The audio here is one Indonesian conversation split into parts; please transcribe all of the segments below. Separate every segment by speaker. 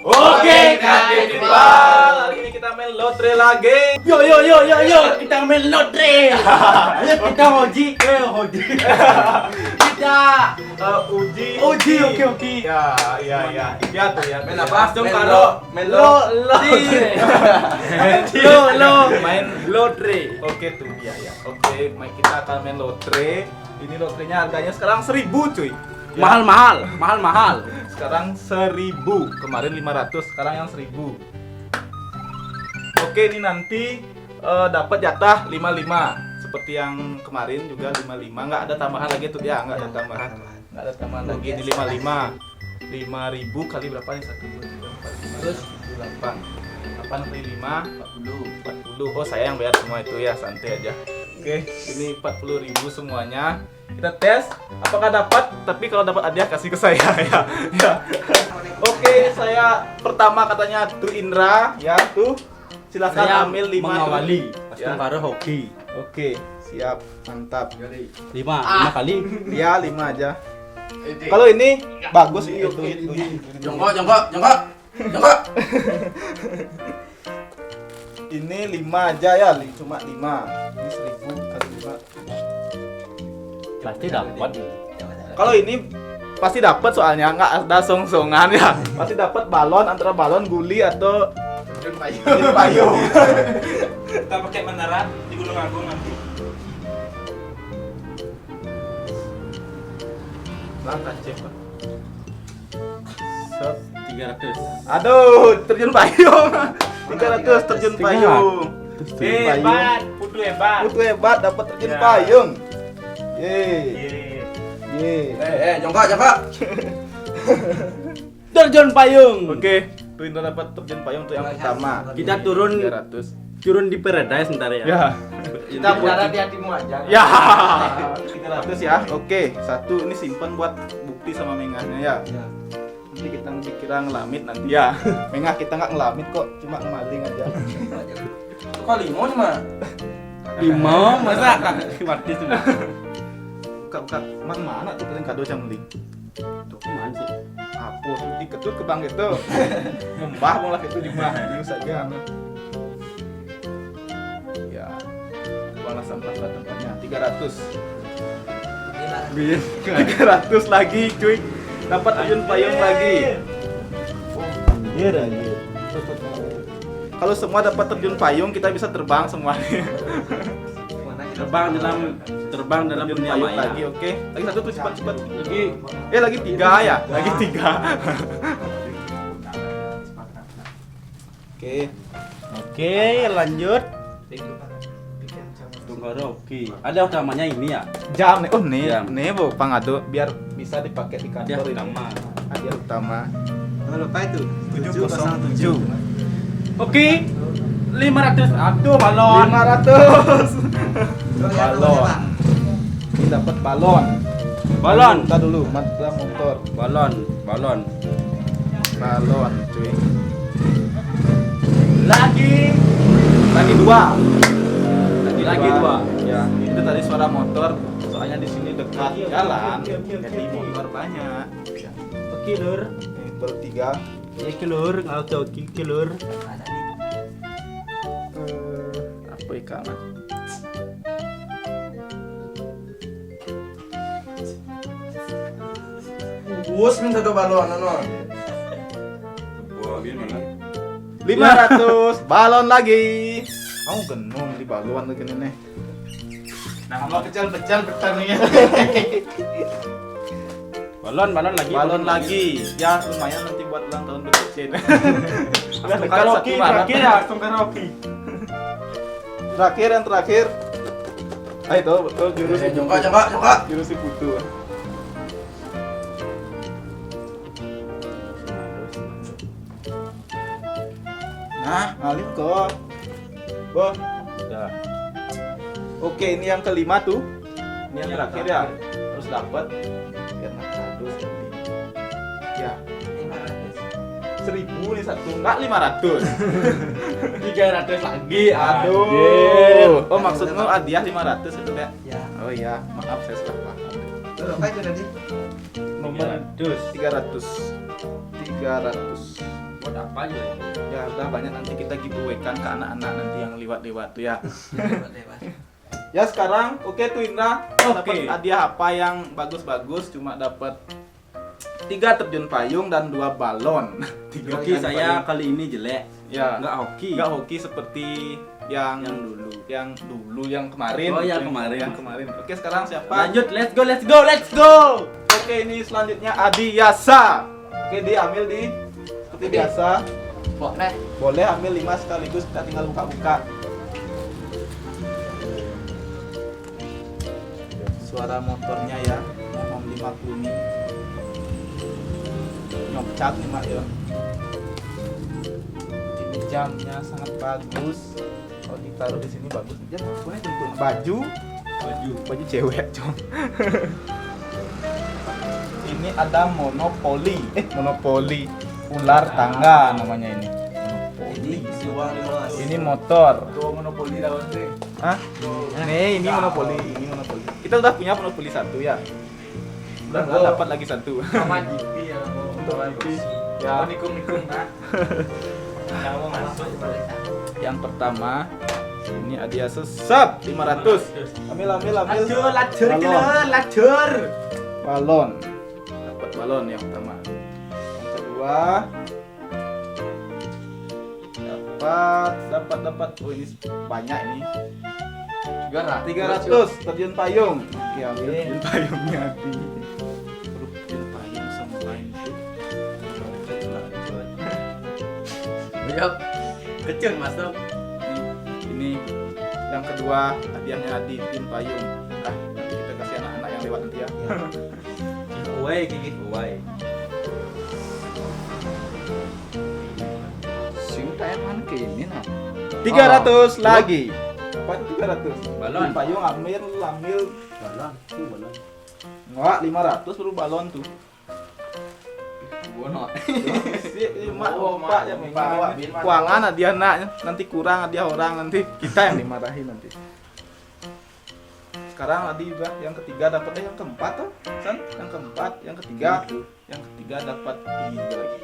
Speaker 1: Oke, kakek tiba. Hari ini kita main lotre lagi.
Speaker 2: Yo, kita main lotre. Ayo kita hoji. Kita
Speaker 1: Uji.
Speaker 2: oke.
Speaker 1: Ya tuh ya.
Speaker 3: Main apa?
Speaker 1: Langsung
Speaker 3: Main
Speaker 1: karo
Speaker 3: main
Speaker 1: main lotre. Oke tuh ya. Oke, kita akan main lotre. Ini lotrenya harganya sekarang 1.000 cuy. Ya.
Speaker 2: mahal.
Speaker 1: Sekarang 1.000. Kemarin 500, sekarang yang 1.000. Oke, ini nanti dapat jatah 55. Seperti yang kemarin juga 55. Enggak ada tambahan lagi tuh ya, enggak ada tambahan. Enggak ada tambahan lagi di 55. 5.000 kali berapa nih? 1 2 3 4 5 8 kali 5 40. Oh, saya yang bayar semua itu ya, santai aja. Oke, ini 40.000 semuanya. Kita tes apakah dapat, tapi kalau dapat hadiah kasih ke saya ya. Oke, saya pertama katanya tuh Indra ya tuh. Silakan
Speaker 2: Saya
Speaker 1: ambil 5
Speaker 2: mengawali.
Speaker 1: Ya.
Speaker 2: Karo hoki.
Speaker 1: Oke, siap. Mantap.
Speaker 2: 5 kali.
Speaker 1: Ya, 5 aja. Kalau ini bagus itu.
Speaker 3: Jongkok.
Speaker 1: Ini 5 aja ya, cuma 5. Ini 1.000 kali 5.
Speaker 2: Pasti dapat.
Speaker 1: Kalau ini pasti dapat soalnya nggak ada song-songan ya. Pasti dapat balon antara balon guli atau payung.
Speaker 4: Kita pakai menara di Gunung Agung nanti.
Speaker 1: Langkah cek.
Speaker 2: 300.
Speaker 1: Aduh, terjun payung. 300 terjun payung.
Speaker 4: Hebat, putu hebat.
Speaker 1: Putu hebat dapat terjun payung. Ye.
Speaker 3: Jongkok.
Speaker 2: Terjun payung.
Speaker 1: Oke, tuh Indra dapat terjun payung tuh yang pertama.
Speaker 2: Kita turun
Speaker 1: 300.
Speaker 2: di paradise sebentar ya.
Speaker 1: Ya.
Speaker 3: Kita bicara di hatimu aja.
Speaker 1: Ya. 300 ya. Oke, satu ini simpan buat bukti sama mengahnya ya. Nanti kita dikira ngelamit nanti ya. Mengah kita nggak ngelamit kok, cuma ngemaling aja.
Speaker 3: Kok limon mah?
Speaker 2: 5 masa artis tuh.
Speaker 1: Buka. Mana tuh kalian kado jam beli?
Speaker 2: Mana sih?
Speaker 1: Apa tuh diketut ke bank itu? Membah mau lah itu di mah. Ini saja. Ya. Buanglah sampah pada tempatnya. 300. 300 lagi cuy. Dapat terjun payung lagi. Anjir. Kalau semua dapat terjun payung, kita bisa terbang semuanya.
Speaker 2: Terbang dalam
Speaker 1: Terjun
Speaker 2: dunia
Speaker 1: payung
Speaker 2: maya.
Speaker 1: lagi, oke. Lagi satu tuh cepat.
Speaker 2: Lagi.
Speaker 1: Lagi 3 ya. Lagi 3.
Speaker 2: Oke, lanjut. Tunggu hoki. Ada utamanya ini ya.
Speaker 1: Jam nih. Oh, nih.
Speaker 2: Jam.
Speaker 1: Nih, Bu, pangado biar bisa dipakai di
Speaker 2: Hadiah
Speaker 1: kantor ini.
Speaker 2: utama.
Speaker 1: Hadiah utama.
Speaker 3: Lupa itu.
Speaker 1: 707.
Speaker 2: Oke. 500. Aduh, balon.
Speaker 1: 500. Balon. Ini dapat balon. Kita dulu, mata motor.
Speaker 2: Balon.
Speaker 1: Balon, cuy.
Speaker 2: Lagi
Speaker 1: 2.
Speaker 2: Lagi dua.
Speaker 1: Ya, itu tadi suara motor. Soalnya di sini dekat jalan. Jadi motor banyak.
Speaker 2: Oke, Lur.
Speaker 1: Ini baru 3.
Speaker 2: Ya, Lur, ngauto oke, Lur.
Speaker 1: Apa ikan?
Speaker 3: Bus minta do balon no.
Speaker 1: 500 balon lagi. Kamu genung di balon lagi nih.
Speaker 4: Nah, mau pecel-pecel pertanian.
Speaker 2: Balon lagi.
Speaker 1: Ya lumayan nanti buat ulang tahun berikutnya. Udah dekat
Speaker 4: Karaoke,
Speaker 1: 1 Maret.
Speaker 4: terakhir ya, langsung karaoke.
Speaker 1: Yang terakhir. Ayo tuh betul jurus si
Speaker 3: Jongkok.
Speaker 1: Jurus si putu. Nah, ngalir kok. Boh.
Speaker 2: Udah.
Speaker 1: Oke, ini yang kelima tuh. Ini yang terakhir ya. Terus dapat biar nggak kado nanti. Ya, 1.000 nih satu, enggak 500.
Speaker 2: 300 lagi.
Speaker 1: Aduh. Oh, maksudmu hadiah 500 itu ya?
Speaker 3: Ya.
Speaker 1: Oh iya, maaf saya salah paham.
Speaker 3: Berapa itu tadi?
Speaker 1: Nomor 300. 300.
Speaker 2: Berapa aja ini?
Speaker 1: Ya udah banyak, nanti kita giveaway kan ke anak-anak nanti yang lewat-lewat tuh ya. Ya sekarang oke tuh Indra, dapat
Speaker 2: Oke.
Speaker 1: hadiah apa yang bagus-bagus, cuma dapat 3 terjun payung dan 2 balon.
Speaker 2: Hoki saya kali ini jelek.
Speaker 1: Ya,
Speaker 2: Enggak hoki.
Speaker 1: enggak hoki seperti yang yang kemarin.
Speaker 2: Oh, yang kemarin.
Speaker 1: Yang kemarin. Oke, sekarang siapa?
Speaker 2: Lanjut, let's go.
Speaker 1: Oke, ini selanjutnya Adi Yasa. Oke, diambil di seperti biasa.
Speaker 3: Boleh.
Speaker 1: Boleh ambil 5 sekaligus, kita tinggal buka-buka. Suara motornya ya, Om 50 ini. Nyopcat nih Mak ya. Ini jamnya sangat bagus. Kalau ditaruh di sini bagus. Jam pokoknya tentu baju cewek, Cong. Ini ada monopoli ular tangga namanya ini. Monopoli. Ini motor.
Speaker 3: Tuh monopoli lawan deh.
Speaker 1: Hah? Ini monopoli. Kita udah punya monopoli 1 ya. Udah nggak dapat lagi 1.
Speaker 3: Sama GP ya.
Speaker 1: Ya.
Speaker 3: Nikung nah.
Speaker 4: Kamu masuk.
Speaker 1: Yang pertama ini hadiah sesap 500. Ambil.
Speaker 2: Lacur.
Speaker 1: Balon. Dapat balon yang pertama. Yang kedua dapat. Oh ini banyak ini. 300 terjun payung. Oke, ambil terjun payungnya Adi. Terjun payung semua itu.
Speaker 2: Yuk. Kecil Mas Tom.
Speaker 1: Ini yang kedua hadiahnya Adi, terjun payung. Nanti kita kasih anak-anak yang lewat nanti ya.
Speaker 2: Giveaway.
Speaker 3: Sing teman kini nah.
Speaker 1: 300 lagi. Apa itu 300?
Speaker 2: Balon.
Speaker 1: Terjun payung ambil.
Speaker 2: Balon.
Speaker 1: Enggak, 500 baru balon tuh.
Speaker 2: Bono.
Speaker 1: Mak bapak ya memang keuangan hadiah anaknya, nanti kurang hadiah orang, nanti kita yang dimarahin nanti. Sekarang tadi udah yang ketiga dapat yang keempat tuh, San? Yang keempat, yang ketiga dapat ini juga lagi.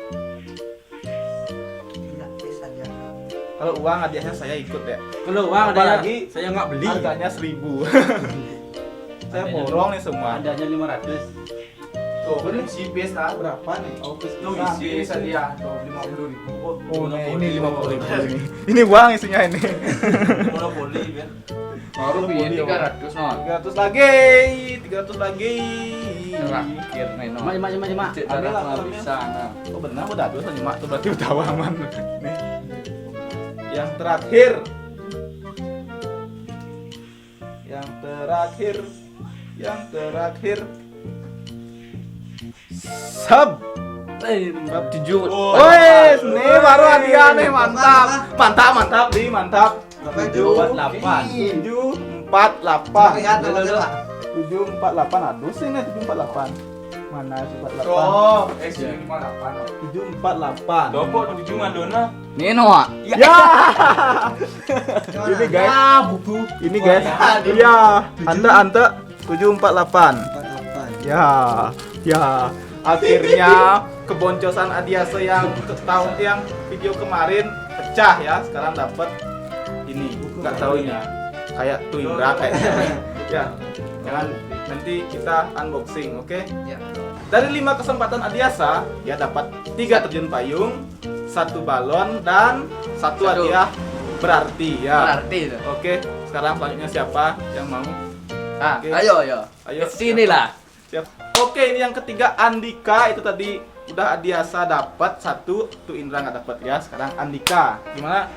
Speaker 1: Kalau uang hadiahnya saya ikut ya.
Speaker 2: Kalau uang
Speaker 1: Apa
Speaker 2: ada
Speaker 1: lagi?
Speaker 2: saya nggak beli.
Speaker 1: Harganya 1000. Saya borong nih semua.
Speaker 2: Adanya 500.
Speaker 3: Tuh, ini si base nah.
Speaker 1: Berapa nih? Oh,
Speaker 3: Tuh isi dia 50.000.
Speaker 1: Oh, ini 50.000 ini. Ini uang isinya ini.
Speaker 3: Monopoli kan.
Speaker 1: Baru
Speaker 3: Monopoli,
Speaker 1: 300
Speaker 3: no.
Speaker 1: 300 lagi.
Speaker 3: Terakhir nih no.
Speaker 2: Mak.
Speaker 1: Ambil.
Speaker 3: Bisa nah.
Speaker 1: Oh benar udah dua nih mak tuh berarti udah aman nih. Yang terakhir. Sub 7. Wes, nih baru hadiah nih, mantap. Mantap.
Speaker 3: Berapa itu?
Speaker 1: 748.
Speaker 3: Lihat teman-teman.
Speaker 1: 748. Aduh sih nih 748. Mana 748?
Speaker 3: Oh, S58.
Speaker 1: 748.
Speaker 4: Dopok di cuma dona.
Speaker 3: Nino.
Speaker 1: Ya. Ini guys.
Speaker 2: buku.
Speaker 1: Ini guys. Iya. Ante 748. Ya. Akhirnya keboncosan Adiasa yang tahun yang video kemarin pecah ya. Sekarang dapat ini. Enggak tahu ini. Kayak Tuindra kayaknya. Ya. Jangan nanti kita unboxing, oke?
Speaker 3: Ya.
Speaker 1: Dari 5 kesempatan Adiasa, dia dapat 3 terjun payung, 1 balon dan 1 hadiah berarti ya.
Speaker 3: Berarti itu.
Speaker 1: Oke, sekarang selanjutnya siapa yang mau? Oke.
Speaker 3: Ayo.
Speaker 1: Ayo.
Speaker 3: Sini lah.
Speaker 1: Siap. Oke, ini yang ketiga Andika, itu tadi udah Adiasa dapat 1, tuh Indra nggak dapat ya. Sekarang Andika, gimana?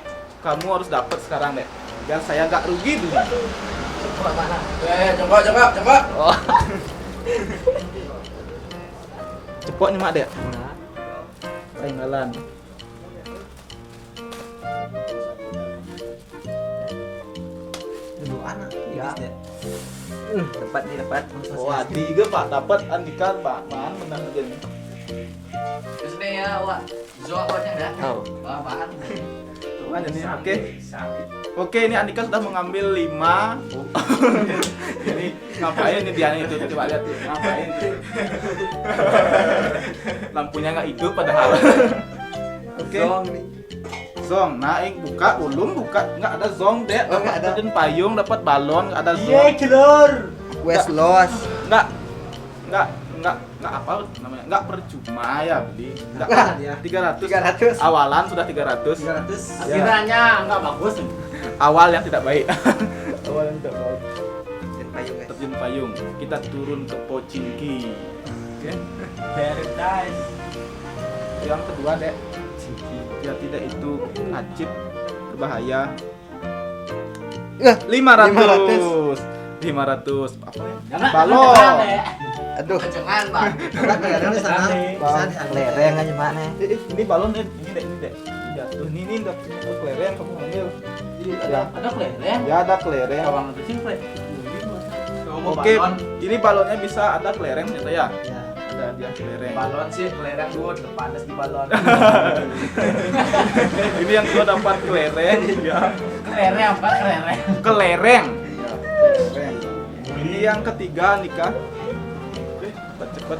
Speaker 1: Kamu harus dapat sekarang deh, biar saya nggak rugi dulu.
Speaker 3: Coba. Oh.
Speaker 1: Cepot nih mak dek. Tinggalan.
Speaker 3: Dulu anak.
Speaker 1: Ya.
Speaker 3: Dapat.
Speaker 1: Oh, tiga Pak dapat Andika Pak. Man menang aja nih.
Speaker 3: Terus nih ya, Wak. Zoaknya enggak?
Speaker 1: Oh.
Speaker 3: Apaan?
Speaker 1: Tuhan ini oke. Oke, ini Andika sudah mengambil 5. Ini ngapain nih dia itu? Coba lihat tuh. Ngapain tuh? Lampunya nggak hidup padahal. Oke.
Speaker 2: Zong nih.
Speaker 1: Zong, naik buka, ulung buka, nggak ada zong deh.
Speaker 2: Oh, nggak ada.
Speaker 1: Terjun payung, dapat balon, nggak ada
Speaker 2: Iya,
Speaker 1: zong.
Speaker 2: celur. West loss.
Speaker 1: Nggak apa namanya, nggak percuma ya beli. Nggak,
Speaker 2: Nah, ya.
Speaker 1: 300.
Speaker 2: 300.
Speaker 1: Awalan sudah 300.
Speaker 2: 300.
Speaker 3: Akhirnya nggak bagus.
Speaker 1: Awal yang tidak baik. Awal yang tidak baik.
Speaker 2: Dan payung guys.
Speaker 1: Terjun payung, kita turun ke Pochinki. Oke.
Speaker 4: Paradise.
Speaker 1: Yang kedua dek, ya tidak itu acip berbahaya. 500. 500. Apa ya?
Speaker 3: Jangan
Speaker 1: Balon.
Speaker 3: jangan, ya.
Speaker 2: Aduh.
Speaker 3: Jangan, Bang.
Speaker 2: Kadang di sana. Bisa di lereng aja mana.
Speaker 1: Ini balon ini dek. Ini jatuh. Ini udah kelereng kamu ambil.
Speaker 3: Ada kelereng.
Speaker 1: Ya ada kelereng.
Speaker 3: Kawan itu sih, Fred.
Speaker 1: Oke, ini balonnya bisa ada kelereng ternyata ya.
Speaker 2: Ya.
Speaker 1: Ada dia kelereng.
Speaker 3: Balon sih kelereng dua panas di balon.
Speaker 1: Ini yang kedua dapat kelereng ya.
Speaker 3: Kelereng apa kelereng?
Speaker 1: Kelereng. Ya, kelereng. Ini yang ketiga nikah. Cepet.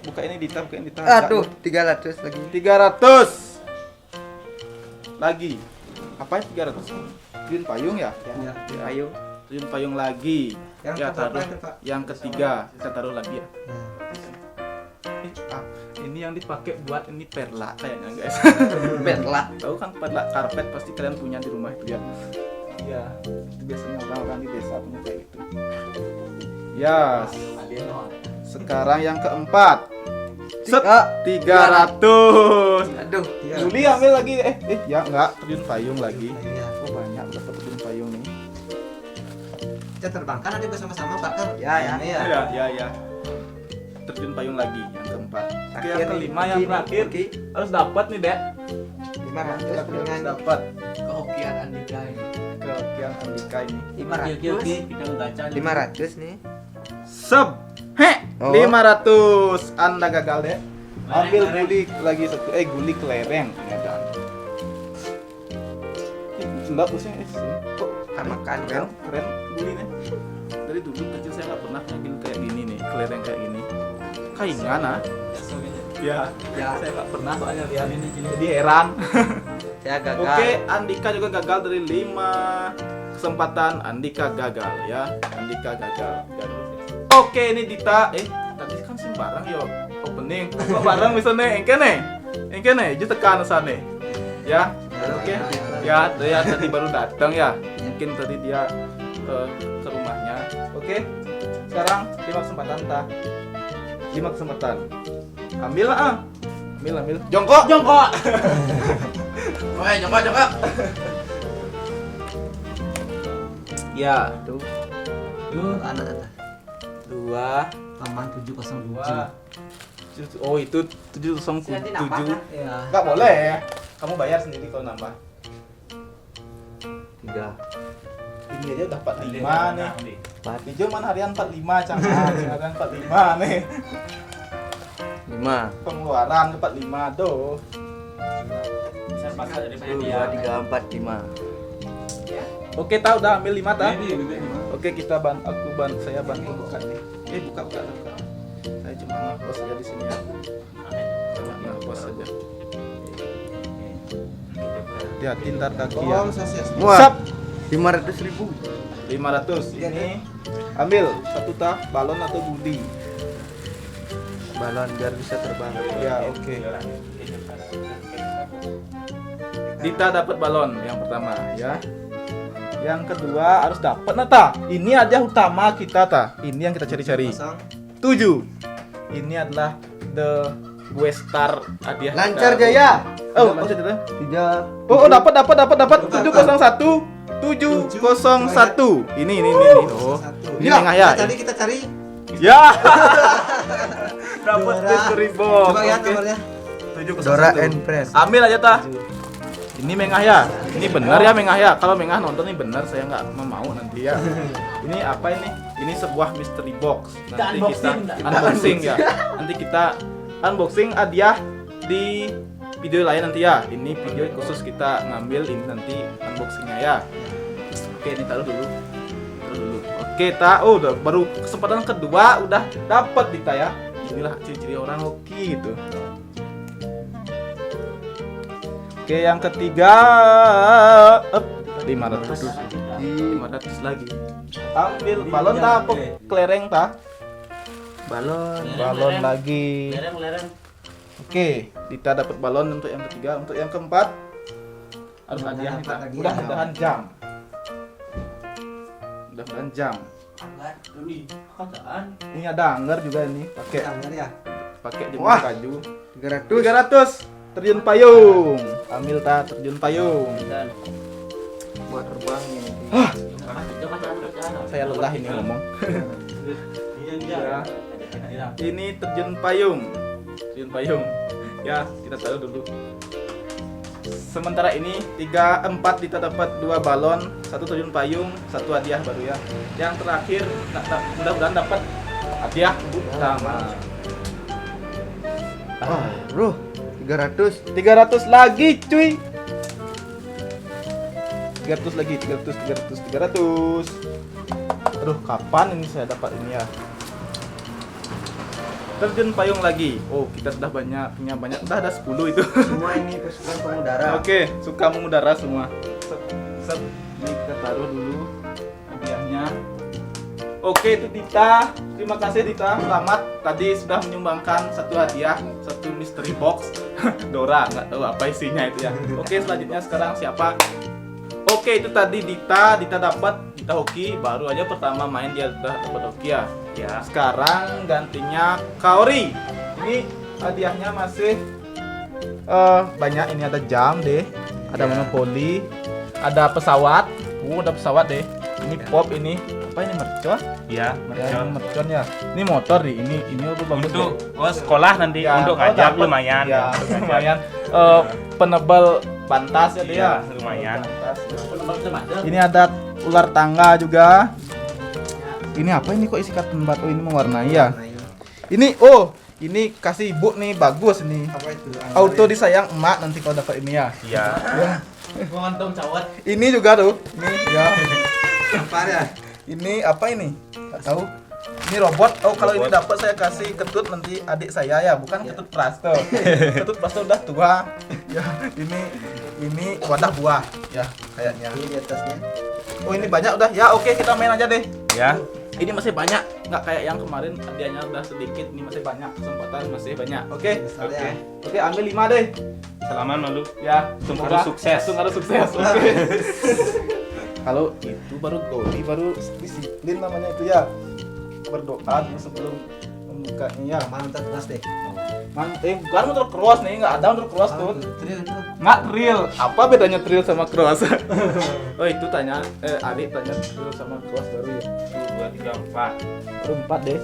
Speaker 1: Buka ini Dita, buka ini Dita.
Speaker 2: Aduh, 300 lagi.
Speaker 1: 300. Lagi. Apa ya 300? Terjun payung ya?
Speaker 2: Ya, payung.
Speaker 1: Terjun payung lagi.
Speaker 2: Yang
Speaker 1: Ya
Speaker 2: keberapa
Speaker 1: taruh.
Speaker 2: itu, Pak?
Speaker 1: Yang ketiga, kita taruh lagi ya.
Speaker 2: Nah,
Speaker 1: Ini yang dipakai buat ini perla kayaknya guys.
Speaker 2: perla.
Speaker 1: Tahu kan perla karpet pasti kalian punya di rumah itu ya. Iya, itu biasanya orang-orang di desa punya kayak gitu. Ya, sekarang yang keempat. Set, 300.
Speaker 2: Aduh,
Speaker 1: Juli ambil lagi ya enggak, terjun payung lagi.
Speaker 2: Iya.
Speaker 1: Oh banyak dapat terjun payung nih.
Speaker 2: Kita terbangkan nanti bersama-sama Pak kan? Ya.
Speaker 1: Ya. Terjun payung lagi yang keempat. Oke,
Speaker 2: Terakhir
Speaker 1: yang
Speaker 2: nih,
Speaker 1: kelima
Speaker 2: Oki
Speaker 1: yang
Speaker 2: nih,
Speaker 1: terakhir
Speaker 2: Oki.
Speaker 1: harus dapat nih, Dek.
Speaker 2: 500 dengan
Speaker 1: Dapat
Speaker 3: Kehokian Andika ini.
Speaker 1: kehokian Andika ini.
Speaker 2: 500.
Speaker 3: Kita baca
Speaker 2: 500 nih.
Speaker 1: Seb. He,
Speaker 2: Oh.
Speaker 1: 500. Anda gagal, Dek. Ambil
Speaker 3: Kelereng.
Speaker 1: guli lagi satu. Guli kelereng ternyata. Sudah pusing kok
Speaker 2: Makan
Speaker 1: keren, keren guli nih. Dari dulu kecil saya nggak pernah ngambil kayak gini nih, kelereng kayak gini. Kaingan ah. Ya, saya nggak pernah soalnya lihat ini. Jadi heran.
Speaker 2: Saya gagal.
Speaker 1: Oke, Andika juga gagal dari 5 kesempatan. Andika gagal ya. Andika gagal. Oke, ini Dita. Tadi kan sembarang yo opening. Kok barang bisa nih? Engke nih, ju tekan sana. Ya. Oke. Ya, dia tadi baru datang ya. Mungkin tadi dia ke rumahnya. Oke. Sekarang 5 kesempatan ta. 5 kesempatan. Ambil lah. Ambil. Jongkok.
Speaker 3: Oke, coba.
Speaker 1: Ya,
Speaker 2: Tuh, anak-anak.
Speaker 1: 2
Speaker 2: Paman 707.
Speaker 1: Oh itu 707.
Speaker 2: Nanti nambah kan? Ya.
Speaker 1: Nggak boleh ya. Kamu bayar sendiri kalau nambah.
Speaker 2: 3.
Speaker 1: Ini aja udah 45 nih. Hijau mana harian 45 canggah. Harian 45 nih.
Speaker 2: 5.
Speaker 1: Pengeluaran 45 doh.
Speaker 4: Bisa pasal daripada
Speaker 2: 2,
Speaker 4: dia.
Speaker 2: 3, 4, 5.
Speaker 1: Oke, tahu udah ambil 5 ta? Oke, saya bantu buka nih. Buka. Saya cuma ngapos aja di sini ya. Cuma ngapos aja. Hati-hati ntar kaki ya.
Speaker 2: Muat.
Speaker 1: Sap.
Speaker 2: 500.000.
Speaker 1: 500. Ini ambil satu ta balon atau budi.
Speaker 2: Balon biar bisa terbang.
Speaker 1: Ya, oke. Dita dapat balon yang pertama ya. Yang kedua harus dapat nata. Ini aja utama kita ta. Ini yang kita cari-cari. 7. Ini adalah the Westar hadiah.
Speaker 2: Lancar
Speaker 1: kita.
Speaker 2: Jaya.
Speaker 1: Oh, maksud itu?
Speaker 2: 3.
Speaker 1: Oh, dapat 701. 701. Ini. Oh. Ini tengah ya.
Speaker 2: Kita cari.
Speaker 1: Ya. Dapat mystery box.
Speaker 2: Coba ya
Speaker 1: Oke.
Speaker 2: nomornya.
Speaker 1: 701.
Speaker 2: Dora and Press.
Speaker 1: Ambil aja ta. Ini mengah ya. Ini benar ya mengah ya. Kalau mengah nonton ini benar, saya nggak mau nanti ya. Ini apa ini? Ini sebuah mystery box. Nanti kita unboxing ya. Nanti kita unboxing hadiah di video lain nanti ya. Ini video khusus kita ngambil ini nanti unboxingnya ya. Oke, ini taruh dulu. Oke, udah baru kesempatan kedua udah dapat Dita ya. Inilah ciri-ciri orang hoki gitu. Oke, yang ketiga 500 lagi. Ambil balon tah apa kelereng tah? Balon lagi.
Speaker 2: Lereng.
Speaker 1: Oke, Dita dapat balon untuk yang ketiga. Untuk yang keempat harus hadiah nih tah. Mudah-mudahan jam. Mudah-mudahan jam.
Speaker 2: Ini kataan.
Speaker 1: Ini ada anggar juga ini, pakai
Speaker 5: ya.
Speaker 1: pakai
Speaker 5: Wah.
Speaker 1: jemur kayu.
Speaker 5: 300.
Speaker 1: 300 terjun payung. Ambil tah terjun payung.
Speaker 2: Dan
Speaker 5: Buat terbang ini.
Speaker 1: Saya lelah ini ngomong.
Speaker 2: iya.
Speaker 1: Ini terjun payung. Terjun payung. Ya, kita taruh dulu. Sementara ini 4 kita dapat 2 balon, 1 terjun payung, 1 hadiah baru ya. Yang terakhir mudah-mudahan dapat hadiah utama.
Speaker 5: Wah, bro. 300.
Speaker 1: 300 lagi, cuy. 300 lagi, 300. Aduh, kapan ini saya dapat ini ya? Terjun payung lagi. Oh, kita sudah punya banyak. Udah ada 10 itu.
Speaker 5: Semua ini pasukan pengudara.
Speaker 1: Oke, suka mengudara semua. Set. Ini kita taruh dulu hadiahnya. Oke, itu Dita. Terima kasih Dita. Selamat. Tadi sudah menyumbangkan 1 hadiah, 1 mystery box. Dora, nggak tahu apa isinya itu ya. Oke, selanjutnya sekarang siapa? Oke, itu tadi Dita dapat hoki. Baru aja pertama main dia sudah dapat hoki ya. Ya. Sekarang gantinya Kaori. Ini hadiahnya masih banyak. Ini ada jam deh, ada monopoli, ada pesawat. Ada pesawat deh. Ini pop ini. Apa ini mercon?
Speaker 4: Iya,
Speaker 1: Ya, mercon ya. Ini motor nih. Ini apa bagus
Speaker 4: untuk
Speaker 1: deh.
Speaker 4: sekolah nanti
Speaker 1: Ya,
Speaker 4: untuk
Speaker 1: oh,
Speaker 4: ngajak
Speaker 1: dapat.
Speaker 4: lumayan.
Speaker 1: Ya, lumayan. Penebal bantas ya dia.
Speaker 4: Iya, lumayan.
Speaker 1: Bantas.
Speaker 2: Penembak semacam.
Speaker 1: Ini ada ular tangga juga. Ini apa ini kok isi karton batu ini mewarnai ya? Ini kasih ibu nih bagus nih.
Speaker 5: Apa itu?
Speaker 1: Auto disayang emak nanti kalau dapat ini ya.
Speaker 4: Iya.
Speaker 2: Gua ngantong cawat.
Speaker 1: Ini juga tuh. Ini ya.
Speaker 5: Apa ya?
Speaker 1: Ini apa ini? Enggak tahu. Ini robot. Oh, kalau ini
Speaker 4: Robot.
Speaker 1: dapat saya kasih ketut nanti adik saya ya, bukan ketut Prasto. Ketut Prasto udah tua. Ya, ini wadah buah ya kayaknya.
Speaker 5: Ini di atasnya.
Speaker 1: Oh, ini banyak udah. Ya, oke kita main aja deh.
Speaker 4: Ya.
Speaker 1: Ini masih banyak, nggak kayak yang kemarin hadiahnya udah sedikit. Ini masih banyak, kesempatan masih banyak. Oke,
Speaker 5: Besar
Speaker 4: Oke.
Speaker 5: ya.
Speaker 1: oke ambil 5 deh.
Speaker 4: Salaman malu.
Speaker 1: Ya,
Speaker 4: Langsung
Speaker 1: semoga
Speaker 4: harus sukses.
Speaker 1: langsung harus sukses. Oke. Kalau itu baru Goli, baru disiplin namanya itu ya. Berdoa dulu sebelum membukanya ya.
Speaker 5: Mana ntar kelas deh.
Speaker 1: Bukan motor cross nih, nggak ada motor cross tuh.
Speaker 5: Trail itu.
Speaker 1: Nggak trail. Apa bedanya trail sama cross? Oh itu tanya, adik tanya trail sama cross baru ya.
Speaker 4: 1, 2, 3, 4.
Speaker 1: Baru 4 deh.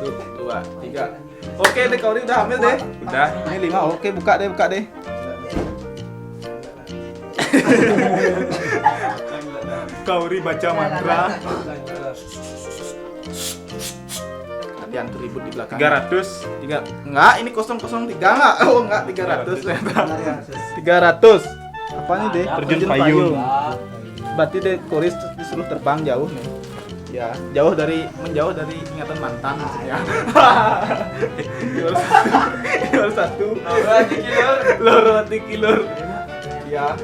Speaker 1: Tuh, 2, 3. Oke deh, kau udah ambil deh.
Speaker 4: Udah.
Speaker 1: Ini 5. Oke, buka deh, buka deh. Kauri baca mantra. Hati-hati tuh ribut di belakang.
Speaker 4: 300.
Speaker 1: 3. Enggak, ini 003 enggak? Oh, enggak 300 ternyata.
Speaker 5: Benar ya.
Speaker 1: 300. Apa nih deh?
Speaker 4: Terjun payung.
Speaker 1: Berarti deh Koris disuruh terbang jauh nih. Ya, menjauh dari ingatan mantan maksudnya. Kilor 1. Loro hati kilor. Ya.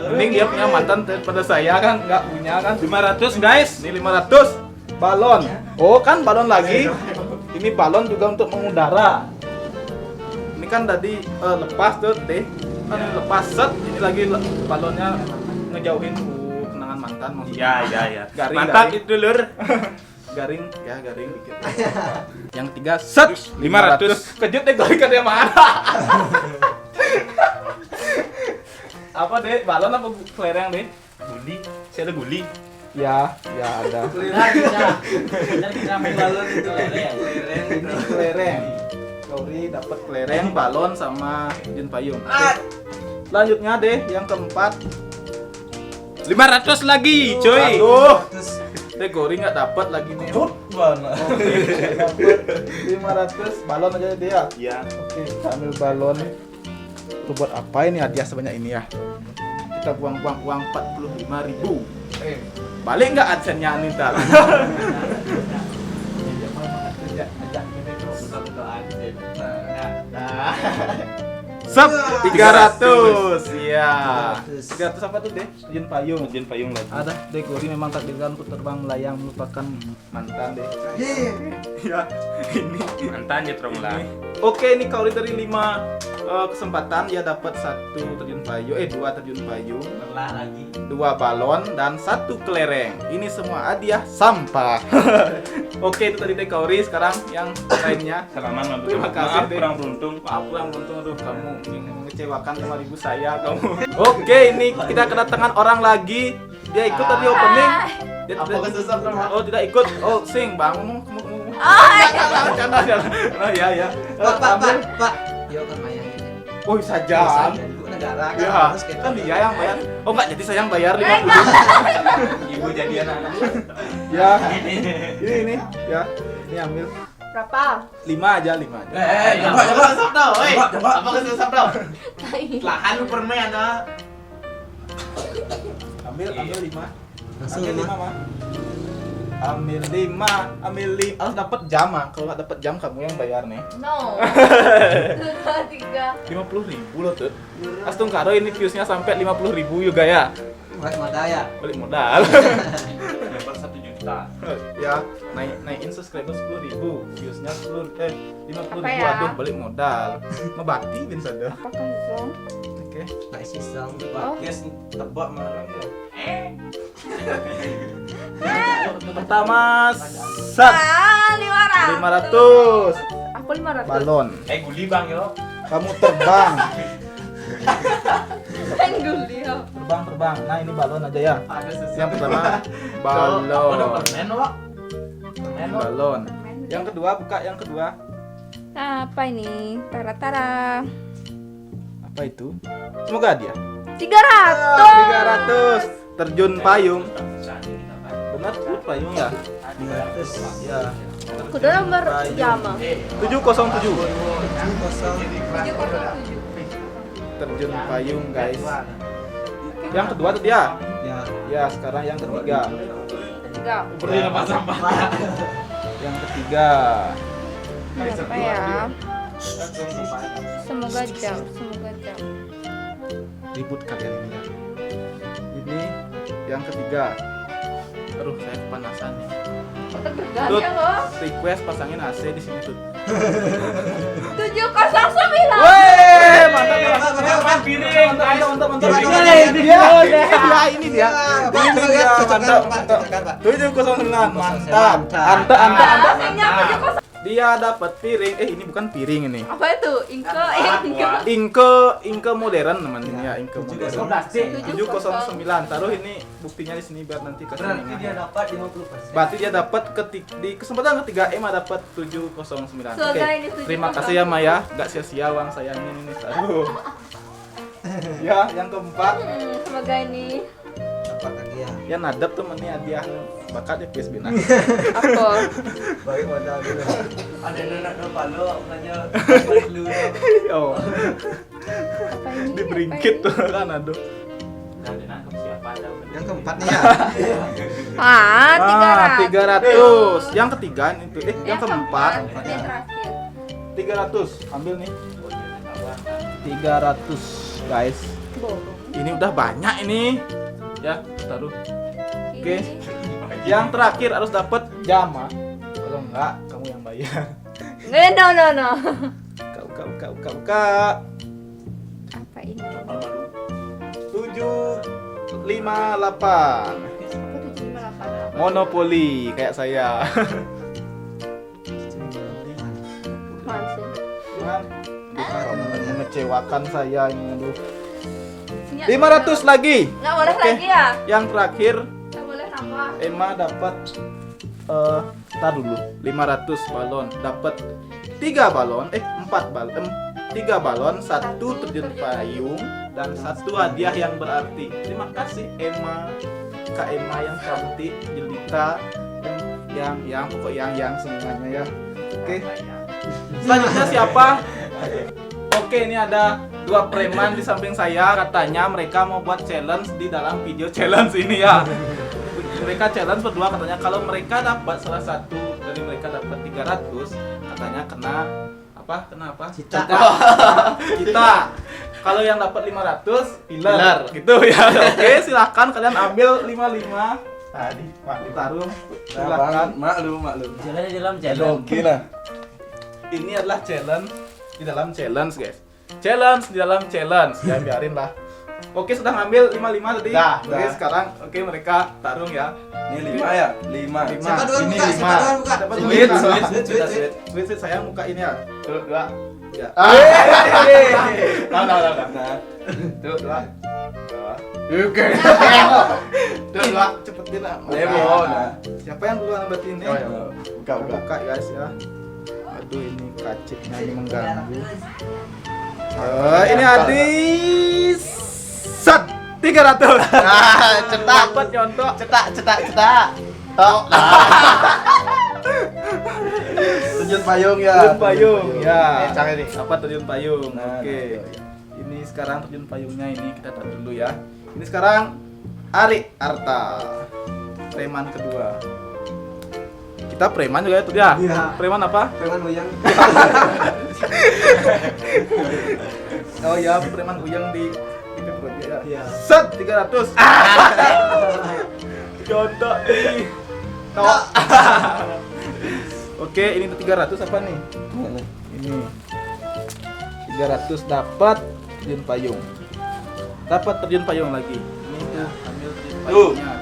Speaker 1: Mending dia punya mantan daripada saya kan nggak punya kan.
Speaker 4: 500 guys.
Speaker 1: Ini 500 balon. Oh, kan balon lagi. Ini balon juga untuk mengudara. Ini kan tadi lepas tuh deh. Kan lepas set, ini lagi balonnya ngejauhin kenangan mantan maksudnya.
Speaker 4: Ya.
Speaker 1: Garing,
Speaker 4: Mantap
Speaker 1: garing.
Speaker 4: itu lur.
Speaker 1: Garing dikit. Yang 3 set
Speaker 4: 500.
Speaker 1: Kejut deh gue ikan yang mana. Apa deh? Balon apa kelereng deh?
Speaker 4: Guli. Saya ada guli.
Speaker 1: Ya ada.
Speaker 2: Benar kita ambil balon itu lereng.
Speaker 1: Ini kelereng. Kauri dapat kelereng, balon sama jin payung. Selanjutnya deh yang keempat.
Speaker 4: 500 lagi, coy.
Speaker 1: Aduh. Deh Gori nggak dapat lagi nih.
Speaker 2: Mana?
Speaker 1: 500 balon aja dia.
Speaker 4: Ya.
Speaker 1: Oke, kita ambil balon. Lu buat apa ini hadiah sebanyak ini ya? kita buang-buang uang 45.000. Balik nggak adsense-nya nih ntar? Sep 300. Iya. 300 apa tuh deh? Terjun payung.
Speaker 4: Terjun payung lagi.
Speaker 1: Ada deh Gori memang takdirkan untuk terbang melayang melupakan mantan deh. Ya, ini.
Speaker 4: Mantan ya Tromla.
Speaker 1: Oke, ini Kauri dari 5 kesempatan dia dapat 1 terjun payung, 2 terjun payung,
Speaker 2: Lelah lagi.
Speaker 1: 2 balon dan 1 kelereng. Ini semua hadiah sampah. Oke, itu tadi deh Kauri. Sekarang yang lainnya.
Speaker 4: Salaman Bang.
Speaker 1: Terima kasih,
Speaker 4: Maaf
Speaker 1: Dek.
Speaker 4: kurang beruntung.
Speaker 1: Maaf kurang beruntung, aduh kamu mengecewakan 5.000 saya kamu. Oke, ini kita kedatangan orang lagi. Dia ikut tadi opening. Dia
Speaker 2: Apa kesusah dong?
Speaker 1: Oh, tidak ikut. Oh, sing Bang. Canda. Oh, ya.
Speaker 5: Pak. Yo kan mayang ini.
Speaker 1: Oh, saja.
Speaker 5: Ibu negara kan
Speaker 1: Ya,
Speaker 5: harus kita.
Speaker 1: kan dia yang bayar. Oh, enggak, jadi saya yang bayar 50.
Speaker 2: Ibu jadi anak.
Speaker 1: Ya. Ini. Ya. Ini ambil
Speaker 6: Berapa?
Speaker 1: 5 aja.
Speaker 2: Coba susah dong.
Speaker 5: Coba.
Speaker 2: Apa kesusah dong?
Speaker 6: Tai.
Speaker 2: Lahan lu permen ada.
Speaker 1: Ambil 5.
Speaker 5: Langsung
Speaker 1: Ambil 5, Mah. Ambil 5. Harus dapat jam, Mah. Kalau nggak dapat jam kamu yang bayar nih.
Speaker 6: No. 2, 3.
Speaker 1: 50.000 loh tuh. Astung karo ini viewsnya sampai 50.000 juga ya.
Speaker 5: Buat Madaya.
Speaker 1: Balik modal.
Speaker 4: Dapat 1 juta.
Speaker 1: Ya, naikin subscriber 10.000, viewsnya 50.000.
Speaker 6: Apa ya?
Speaker 1: Aduh, balik modal. Mebati bin sada.
Speaker 6: Apakah zong?
Speaker 1: Oke.
Speaker 5: Pak Sisang.
Speaker 6: Oh.
Speaker 2: Yes, tebak marah ya.
Speaker 1: Pertama set
Speaker 6: 500.
Speaker 1: 500
Speaker 6: Aku 500.
Speaker 1: balon.
Speaker 4: Guli Bang yo.
Speaker 1: Kamu terbang.
Speaker 6: Kan guli ya.
Speaker 1: Terbang. Nah, ini balon aja ya.
Speaker 2: Ada sesuatu.
Speaker 1: Yang pertama
Speaker 2: Apa ada
Speaker 1: balon.
Speaker 2: permen, Wak? Permen, Wak.
Speaker 1: Balon. Yang kedua buka yang kedua.
Speaker 6: Apa ini? Tara-tara.
Speaker 1: Apa itu? Semoga dia.
Speaker 6: 300.
Speaker 1: 300 terjun payung. Benar tuh payung ya?
Speaker 5: 500.
Speaker 1: Ya.
Speaker 6: Aku udah nomor jama.
Speaker 1: 707
Speaker 6: 707.
Speaker 1: terjun payung guys. Yang kedua tuh dia.
Speaker 5: Ya.
Speaker 1: Ya, sekarang yang ketiga.
Speaker 6: Tiga.
Speaker 2: Beri apa sampah.
Speaker 1: Yang ketiga.
Speaker 6: Berapa ya? Semoga jam.
Speaker 1: Ribut kalian ini ya. Ini yang ketiga. Aduh, saya kepanasan nih. Tut,
Speaker 6: Tergantung loh.
Speaker 1: request pasangin AC di sini tuh.
Speaker 6: 709.
Speaker 1: Weh, mantap ya.
Speaker 2: Mantap, piring, guys.
Speaker 1: Mantap.
Speaker 5: Ini
Speaker 1: Ini dia. Ini dia, mantap.
Speaker 5: Cocokkan, Pak.
Speaker 1: 709, mantap.
Speaker 5: Mantap.
Speaker 1: Anta.
Speaker 6: Aslinya 709.
Speaker 1: Dia dapat piring. Ini bukan piring ini.
Speaker 6: Apa itu?
Speaker 1: Inke modern namanya, Inke modern.
Speaker 2: Plastik.
Speaker 1: 709. Taruh ini buktinya di sini biar nanti
Speaker 2: Berarti
Speaker 1: kesini.
Speaker 2: dia dapat 50%.
Speaker 1: Berarti dia dapat di kesempatan ketiga Emma dapat 709.
Speaker 6: So,
Speaker 1: Oke.
Speaker 6: guys, ini
Speaker 1: Terima
Speaker 6: 709.
Speaker 1: kasih ya Maya, nggak sia-sia uang saya ini taruh. Ya, yang keempat,
Speaker 6: Semoga ini
Speaker 5: Dapat lagi ya.
Speaker 1: ya nadab tuh ini hadiah bakat ya PSB nah.
Speaker 6: apa?
Speaker 5: Bagi modal dulu.
Speaker 2: Ada anak dapat lo, makanya balik dulu.
Speaker 1: Oh,
Speaker 6: Apa ini?
Speaker 1: di
Speaker 6: Apa
Speaker 1: bringkit
Speaker 6: ini?
Speaker 1: tuh kan aduh.
Speaker 5: Yang keempat nih ya.
Speaker 6: Ah, 300.
Speaker 1: 300. Yang ketiga itu yang keempat.
Speaker 6: Ini terakhir.
Speaker 1: 300. Ambil nih. 300, guys.
Speaker 6: Bohong.
Speaker 1: Ini udah banyak ini. Ya, taruh. Oke.
Speaker 6: Ini.
Speaker 1: Yang terakhir harus dapat jama. Kalau enggak, kamu yang bayar.
Speaker 6: No.
Speaker 1: Buka.
Speaker 6: Apa ini?
Speaker 1: 758.
Speaker 6: Apa 758?
Speaker 1: Monopoli kayak saya.
Speaker 6: Apaan sih?
Speaker 1: Cuman mengecewakan saya ini aduh.
Speaker 6: Isinya
Speaker 1: 500 lagi.
Speaker 6: Nggak boleh
Speaker 1: Oke.
Speaker 6: lagi ya?
Speaker 1: Yang terakhir
Speaker 6: Nggak boleh nambah.
Speaker 1: Emma dapat tar dulu 500 balon, dapat 3 balon, 4 balon, 3 balon, 1 terjun payung dan 1 hadiah yang berarti. Terima kasih Emma, Kak Emma yang cantik, jelita, yang pokok yang semuanya ya. Oke. Selanjutnya siapa? Oke, ini ada dua preman di samping saya, katanya mereka mau buat challenge di dalam video challenge ini ya. Mereka challenge berdua, katanya kalau mereka dapat salah satu dari mereka dapat 300, katanya kena apa?
Speaker 5: Cita.
Speaker 1: Kita. Kalau yang dapat 500 pilar. Gitu ya. Oke, silahkan kalian ambil 55. Tadi Pak ditaruh. Silahkan.
Speaker 2: Maklum.
Speaker 3: Jalannya dalam jalan.
Speaker 2: Oke lah.
Speaker 1: Ini adalah challenge di dalam challenge, guys. Challenge di dalam challenge. Ya biarin lah. Oke, sudah ngambil 55 tadi.
Speaker 2: Dah,
Speaker 1: Oke,
Speaker 2: dah.
Speaker 1: sekarang mereka tarung ya.
Speaker 2: Ini 5 ya? 5.
Speaker 5: Siapa duluan
Speaker 1: Ini
Speaker 5: buka?
Speaker 1: 5.
Speaker 5: Siapa duluan buka?
Speaker 1: Siapa
Speaker 2: Sweet,
Speaker 1: duluan buka?
Speaker 2: sweet.
Speaker 1: Sweet, saya buka ini ya. Tuh, 2. Ya. Nah.
Speaker 2: Nah.
Speaker 1: Tuh, 2.
Speaker 2: Oke.
Speaker 1: Tuh, 2. Cepetin lah.
Speaker 2: Lebo. Nah.
Speaker 1: Siapa yang duluan berarti ini?
Speaker 2: Oh, ya. Buka.
Speaker 1: Buka guys ya. Aduh, ini kaciknya ini mengganggu. Ini habis. Set 300.
Speaker 2: Cetak.
Speaker 1: Dapat contoh.
Speaker 2: Cetak. Oh. Terjun payung ya.
Speaker 1: Terjun payung ya.
Speaker 2: Kencang ini.
Speaker 1: Apa terjun payung?
Speaker 2: Nah,
Speaker 1: Oke.
Speaker 2: nah,
Speaker 1: Ini sekarang terjun payungnya ini kita taruh dulu ya. Ini sekarang Ari Arta. Preman kedua. Kita preman juga itu ya.
Speaker 5: Iya.
Speaker 1: Preman apa?
Speaker 5: Preman Uyang.
Speaker 1: Oh ya, preman Uyang di Pemprov ya.
Speaker 5: Iya.
Speaker 1: Set 300. Contoh nih. Tok. Oke, ini tuh 300 apa nih? Ini 300 dapat terjun payung. Dapat terjun payung lagi. Ini tuh ambil terjun payungnya.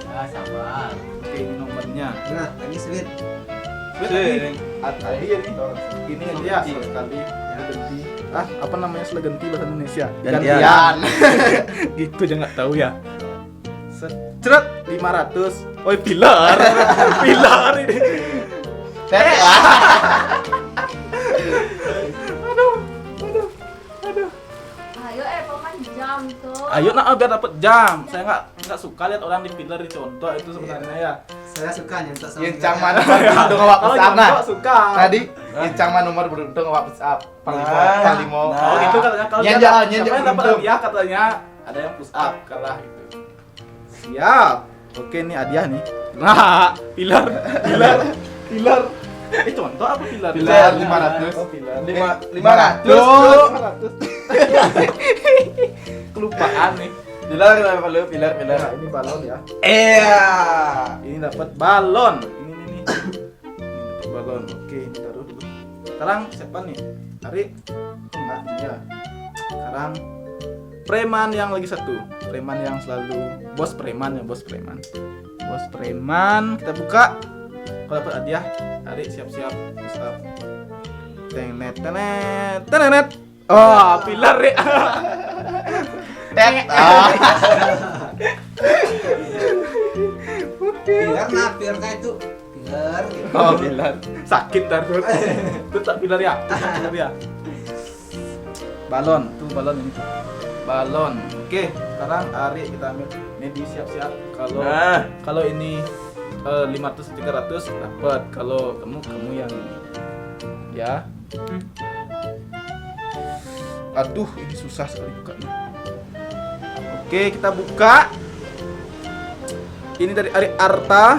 Speaker 3: Ya, sabar.
Speaker 1: Oke, ini nomornya.
Speaker 5: Nah, ini sweet.
Speaker 1: Tadi ini. Ini aja sekali. Ganti. Apa namanya selegenti bahasa Indonesia?
Speaker 2: Gantian.
Speaker 1: Gitu aja nggak tahu ya. Ceret 500. Oh, pilar. Pilar ini.
Speaker 6: Ayo paman jam tuh.
Speaker 1: Ayo nak biar dapat jam. Saya nggak suka lihat orang di pilar dicontoh itu sebenarnya ya.
Speaker 5: Saya suka nyentak sama
Speaker 2: Incang
Speaker 5: kita.
Speaker 2: mana beruntung awak
Speaker 1: Kalau
Speaker 2: pesap nah.
Speaker 1: contoh suka.
Speaker 2: Tadi incang mana nomor beruntung awak pesap. Panglimo.
Speaker 1: Oh gitu katanya kalau
Speaker 2: Nyenyak,
Speaker 1: siapa
Speaker 2: nyenyak
Speaker 1: yang dapat
Speaker 2: beruntung.
Speaker 1: hadiah katanya ada yang push up kalah gitu. Siap. Oke nih hadiah nih. Nah, pilar. Contoh apa pilar?
Speaker 2: Pilar 500.
Speaker 1: Oh, pilar.
Speaker 2: 500.
Speaker 1: 500. Kelupaan nih.
Speaker 2: Pilar kenapa lu? Pilar.
Speaker 1: Nah, ini balon ya. Ini dapat balon. Ini dapat balon. Oke, ini taruh dulu. Sekarang siapa nih? Ari? Oh, enggak, ya. Sekarang preman yang lagi satu. Preman yang selalu bos preman ya, bos preman. Bos preman, kita buka. Kalau dapat hadiah, Ari siap-siap push up. Tenet. Oh, pilar ya.
Speaker 5: Pilar nah, pilar kayak itu. Pilar.
Speaker 1: Oh, pilar. Sakit dah tuh. Itu tak pilar ya. Pilar ya. Balon, tuh balon ini tuh. Balon. Oke, sekarang Ari kita ambil. Ini siap-siap. Kalau ini 500 300 dapat. Kalau kamu yang ini. Ya. Aduh, ini susah sekali bukanya. Oke, kita buka. Ini dari Ari Arta.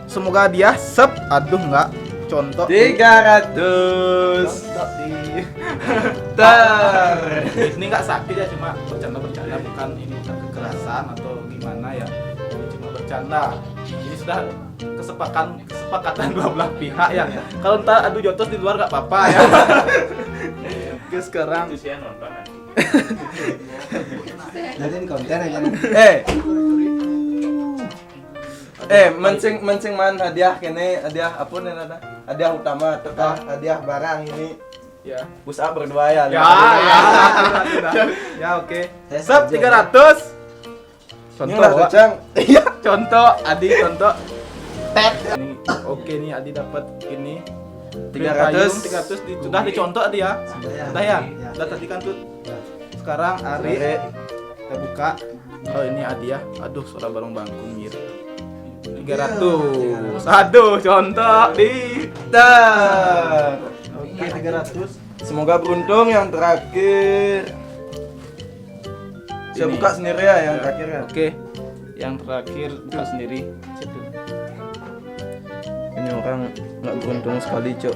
Speaker 1: Semoga dia sep. Aduh, enggak. Contoh
Speaker 2: 300.
Speaker 1: Contoh di ini nggak sakit ya, cuma bercanda bukan ini bukan kekerasan atau gimana ya, ini cuma bercanda. Ini sudah kesepakatan dua belah pihak ya. Kalau ntar adu jotos di luar nggak apa-apa ya. Oke, sekarang
Speaker 4: Itu sih yang nonton nanti.
Speaker 5: Jadiin konten aja.
Speaker 2: Mencing man hadiah kene, hadiah apa nih ada? Hadiah utama atau hadiah barang ini?
Speaker 1: ya.
Speaker 2: Push up berdua ya.
Speaker 1: Ya, oke.
Speaker 5: Saya
Speaker 1: Sep
Speaker 5: setuju.
Speaker 1: 300.
Speaker 2: Ini
Speaker 1: Contoh,
Speaker 2: lah
Speaker 1: Wak.
Speaker 2: kacang. Iya.
Speaker 1: Contoh Adi, contoh. Ini, oke nih Adi dapat ini
Speaker 2: 300.
Speaker 1: 300 sudah dicontoh Adi ya.
Speaker 5: Sudah ya.
Speaker 1: Sudah ya.
Speaker 5: Ya.
Speaker 1: Sudah tadi kan tuh. Sekarang Ari kita buka. Oh ini Adi ya. Aduh, suara bareng bangku mirip. 300. Aduh, contoh di
Speaker 2: Tar.
Speaker 1: Oke, 300.
Speaker 2: Semoga beruntung yang terakhir. Saya
Speaker 1: Ini.
Speaker 2: buka sendiri ya yang terakhir ya.
Speaker 1: Oke. Yang terakhir buka sendiri. Situ.
Speaker 2: Ini orang nggak beruntung sekali, Cok.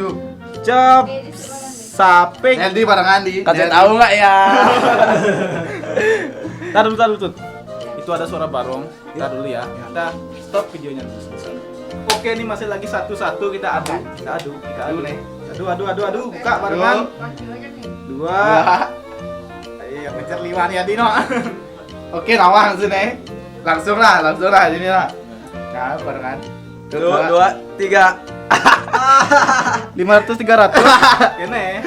Speaker 1: Tuh. Cap.
Speaker 6: Oke, di sebelah nih.
Speaker 1: Saping.
Speaker 3: Nanti barengan di.
Speaker 2: Kasih tahu nggak ya?
Speaker 1: Taruh tuh. Itu ada suara barong. Taruh dulu ya. Kita stop videonya dulu. Oke, ini masih lagi satu-satu kita adu. Kita adu nih. Adu. Buka barengan.
Speaker 6: Masih banyak nih.
Speaker 1: 2. Ayo kejar 5 nih Adino.
Speaker 3: Oke, nama langsung nih. Langsung lah ini lah. Nah, barengan.
Speaker 2: 2, 3.
Speaker 1: 500 300. Ini.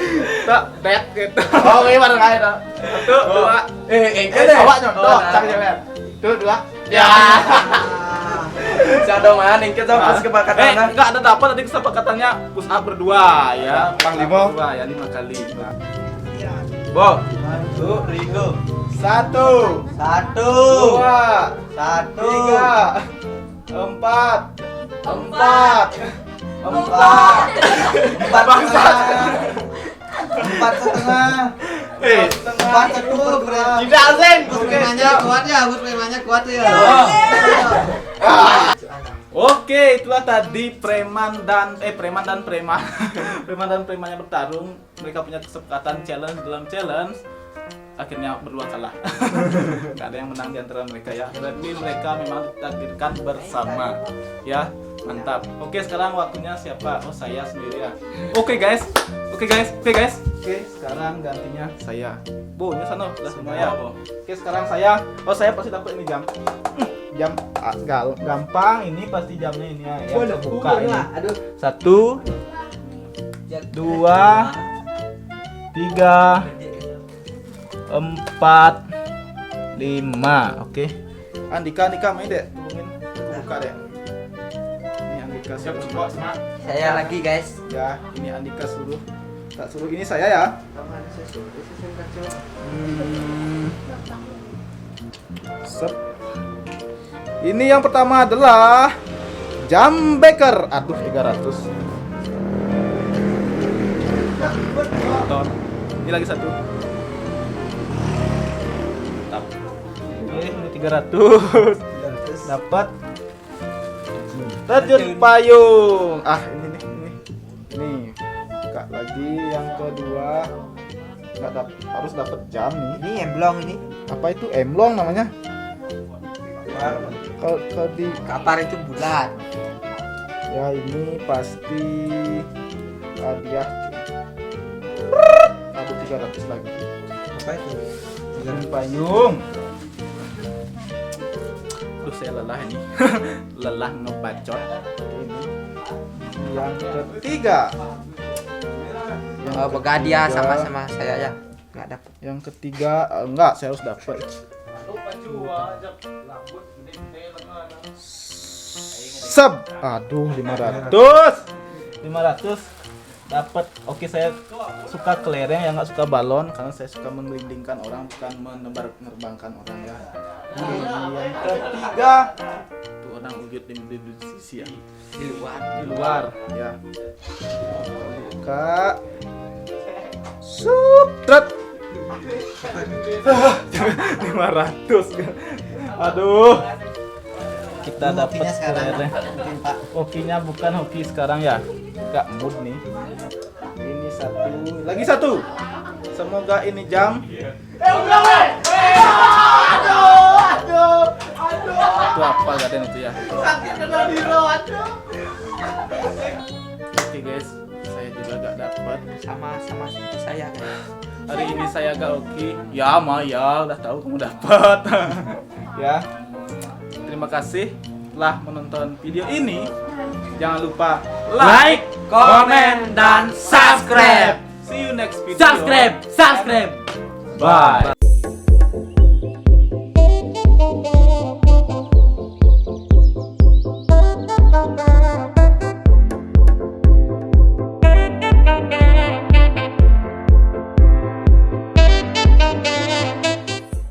Speaker 1: Tak bet gitu.
Speaker 3: Oke, barengan itu.
Speaker 1: 1 2.
Speaker 2: Engke deh.
Speaker 3: Awak nyontoh, cari jalan. 2. Ya.
Speaker 2: Shadow man, engke sama kesepakatan.
Speaker 1: Enggak ada dapat tadi kesepakatannya push up berdua ya.
Speaker 3: Panglima.
Speaker 1: Berdua ya 5 kali.
Speaker 2: Bo.
Speaker 5: 1 Rigo.
Speaker 1: 1
Speaker 5: 1
Speaker 1: 2
Speaker 5: 1
Speaker 1: 3 4 4
Speaker 5: 4 setengah. Empat satu berarti.
Speaker 3: Tidak, Zeng.
Speaker 5: Premannya kuat ya, premannya kuat ya.
Speaker 1: Oke, itulah tadi preman dan preman yang bertarung. Mereka punya kesepakatan challenge dalam challenge. Akhirnya berdua kalah. Gak ada yang menang di antara mereka ya. Berarti mereka memang ditakdirkan bersama. Ya, mantap. Oke, sekarang waktunya siapa? Oh, saya sendiri ya. Oke guys, sekarang gantinya saya. Bu, ini sana udah semua ya. Oke, sekarang saya. Oh, saya pasti dapat ini jam. Jam gampang, ini pasti jamnya ini ya. Yang terbuka ini.
Speaker 5: Aduh.
Speaker 1: 1 2 3 4 5. Oke. Andika main deh, tolongin buka deh. Ini Andika suruh.
Speaker 5: Saya lagi, guys.
Speaker 1: Ya, ini Andika suruh. Tak suruh ini saya ya. Sep. Ini yang pertama adalah jam beker. Aduh, 300. Motor. Ini lagi 1. Oke, ini 300. Dapat. Terjun payung. Ah, ini nih. Ini. Buka lagi yang kedua. Harus dapat jam nih.
Speaker 5: Ini emblong ini.
Speaker 1: Apa itu? Emlong namanya. Kalau di
Speaker 5: Kapar itu bulat.
Speaker 1: ya ini pasti hadiah. Ada 300 lagi.
Speaker 5: Apa itu?
Speaker 1: Terjun payung. Aduh, saya lelah ini. Lelah ngebacot. Ini yang ketiga.
Speaker 5: Oh, Begadia sama saya ya. Enggak dapat.
Speaker 1: Yang ketiga enggak, saya harus dapat. Seb. Aduh, 500 dapat. Oke, saya suka kelereng yang nggak suka balon karena saya suka menggelindingkan orang, bukan menerbangkan orang ya. Oke, yang ketiga tuh orang wujud di sisi ya.
Speaker 5: Di luar.
Speaker 1: Di luar ya. Buka. Supret. 500. Aduh. Kita dapat
Speaker 5: Hokinya sekarang.
Speaker 1: kelereng.
Speaker 5: Mungkin, Pak.
Speaker 1: Hokinya bukan hoki sekarang ya. Enggak mood nih. Ini 1. Lagi 1. Semoga ini jam. Itu apa gaden itu ya? Oke guys, saya juga gak dapat.
Speaker 5: Sama saya.
Speaker 1: Hari ini saya gak oke. Ya Maya, udah tahu kamu dapat. Ya. Terima kasih telah menonton video ini. Jangan lupa like,
Speaker 2: komen, dan subscribe.
Speaker 1: See you next video.
Speaker 2: Subscribe.
Speaker 1: Bye.